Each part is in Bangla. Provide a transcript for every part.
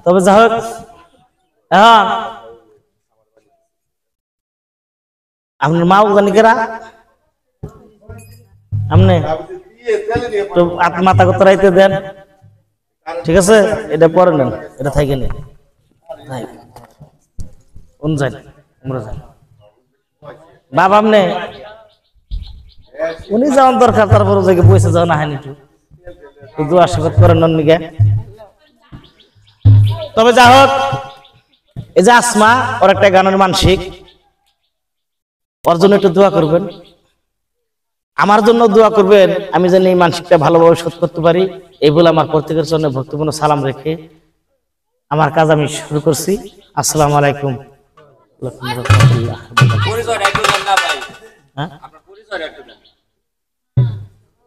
তবে যা হোক এখন আপনার মা জানি কেরা আপনি তো মাথা কথা রাইতে দেন, ঠিক আছে? এটা পরে নেন, এটা থাকে নেই বাবা আপনি উনি যাওয়ার দরকার, তারপরে জায়গায় পয়সা যাওয়া না হয়নি একটু আশীর্বাদ করেন নন্দিকে। তবে যা হোক, এই যে আসমা ওর একটা গানের মানসিক, ওর জন্য একটু দোয়া করবেন, আমার জন্য দোয়া করবেন, আমি যেন এই মানসিকটা ভালোভাবে শোধ করতে পারি। এই বলে আমার প্রত্যেকের জন্য ভক্তিপূর্ণ সালাম রেখে আমার কাজ আমি শুরু করছি। আসসালামু আলাইকুম।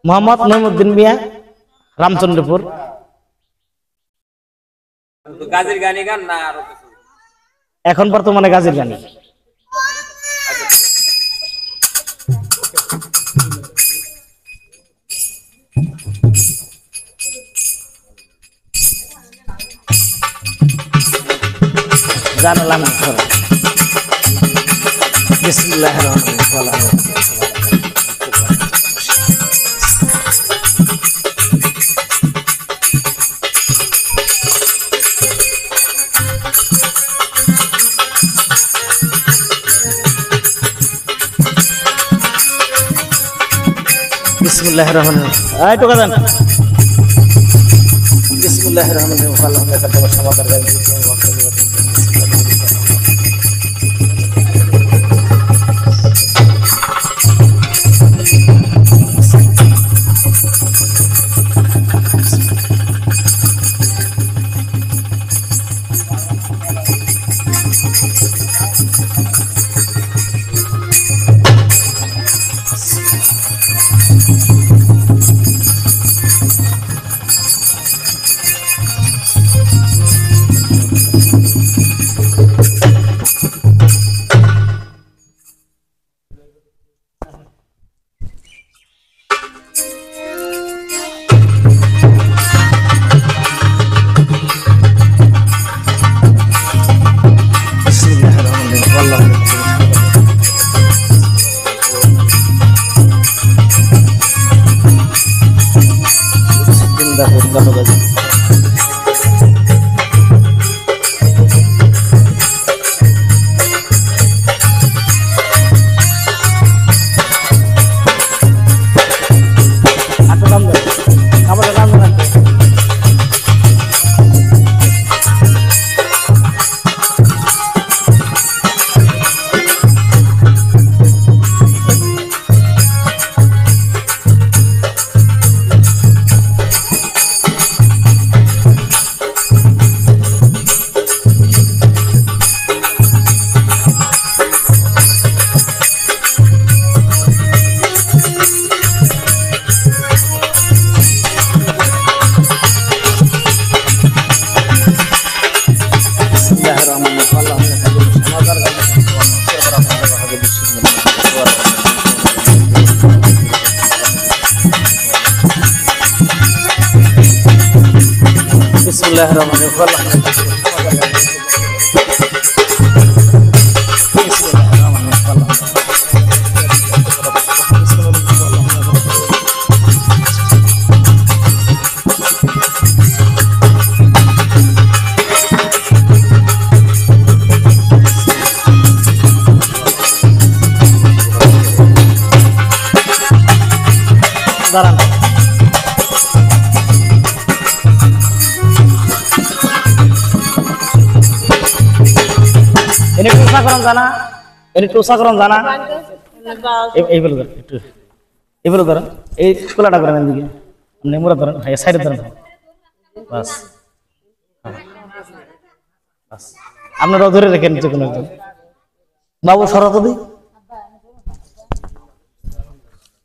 মোহাম্মদ নইমুদ্দিন মিয়া, রামচন্দ্রপুর। এখন বর্তমানে গাজীর গানি। জানলাম বিসমিল্লাহির রহমানির রহিম। বিসমিল্লাহির রহমানির রহিম। এই টোকা দেন। বিসমিল্লাহির রহমানির রহিম। আল্লাহ তাআলা সমাদার গায় বিসমিল্লাহির রহমানির রহিম দাঁড়ান ini tusa kurang sana ini tusa kurang sana এইগুলো ধর একটু এইগুলো ধর এই কোলাটা করে নেন দিকে আপনি মুরা ধরেন হ্যাঁ সাইডে ধরেন বাস বাস আপনারা ধরে রেখেন যে কোনো একজন বাবু সরাতো দি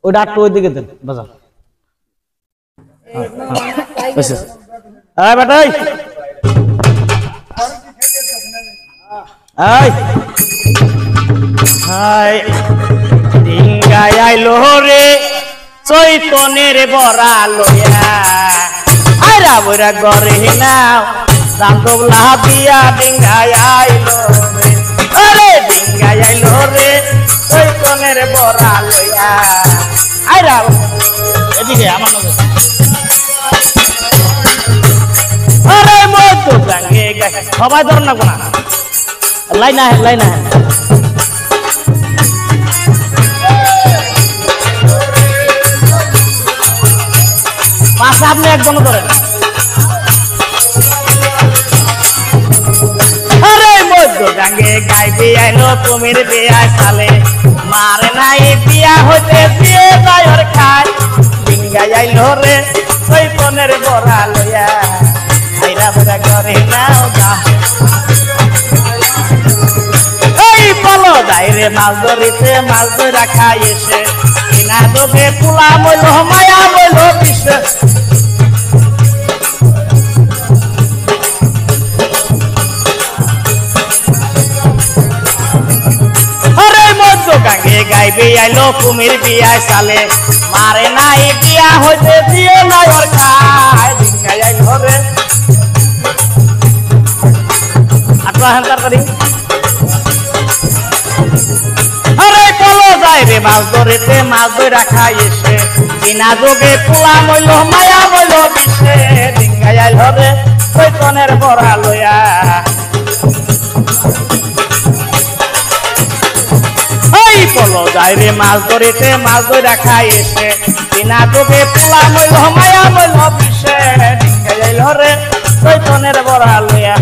ওইটা একটু ওই দিকে দেন বাজা হ্যাঁ বেটাই হাই হাই ডিঙ্গাই আইলো রে চৈতনের বরা লইয়া আইরা বইরা ঘরে নাও রান্দবলা দিয়া ডিঙ্গাই আইলো রে আরে ডিঙ্গাই আইলো রে চৈতনের বরা লইয়া আইরা এদিকে আমার নজর আরে মতো গাঙ্গে সবাই ধর না কোনা লাইন আহে লাইন আহে পাশে আপনি একজন ধরেন আরে মধ্য গাঙ্গে গাইবি আইলো তুমির বিয়া সালে মারে নাই বিয়া হইতে বিয়ে যাইর খায় ডিঙ্গাই আইলো রে চৈতনের বরা লইয়া আইরা বরা ঘরে নাও দা বলো যাইরে মাছ ধরিতে মাছ ধরা খাই এসে কিনা দোকে পোলা মইল মায়া মইল বিষে আরে মধ্য গাঙ্গে গাইবে আইলো কুমির বিয়ায় সালে মারে নাই বিয়া হইতে দিয়ে নাই ওর খায় ডিঙ্গাই আইলো রে আটলা হান্তার করি আরে চলো যাই রে মাছ ধরিতে মাছ ধরা খাই এসে বিনা যোগে পোলা মইল মায়া মইল বিষে ডিঙ্গাই আইল রে চৈতনের বরা লইয়া এই চলো যাই রে মাছ ধরিতে মাছ ধরা খাই এসে বিনা যোগে পোলা মইল মায়া মইল বিষে ডিঙ্গাই আইল রে চৈতনের বরা লইয়া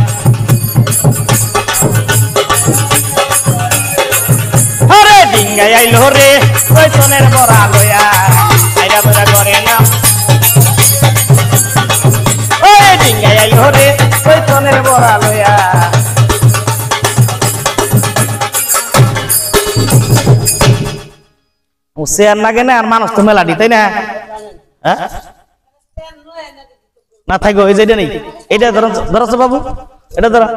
ডিঙ্গাই আইলো রে চৈতনের বরা লইয়া আইরা বরা ঘরে নাও ওই ডিঙ্গাই আইলো রে চৈতনের বরা লইয়া সে আর লাগে না আর মানুষ তো মেলাডি তাই না না থাকো ওই যেটা নেই এটা ধরছো বাবু এটা ধরা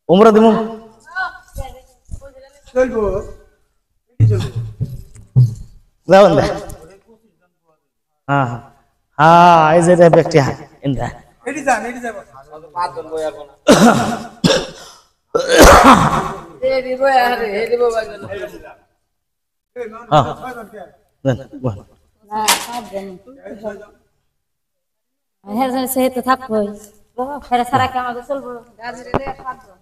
উমরা দিমু যাবেন দা হ্যাঁ হ্যাঁ এই যে ব্যক্তি হ্যাঁ ইন্দা এডি যান যাব পাঁচজন বই এখন এডি বই আরে এডি বই বাগন হ্যাঁ দেন বল না পাঁচজন হ্যাঁ সে তো থাকবো ফেরা সারা কামা গোসল বড় গাজরে রে পাঁচজন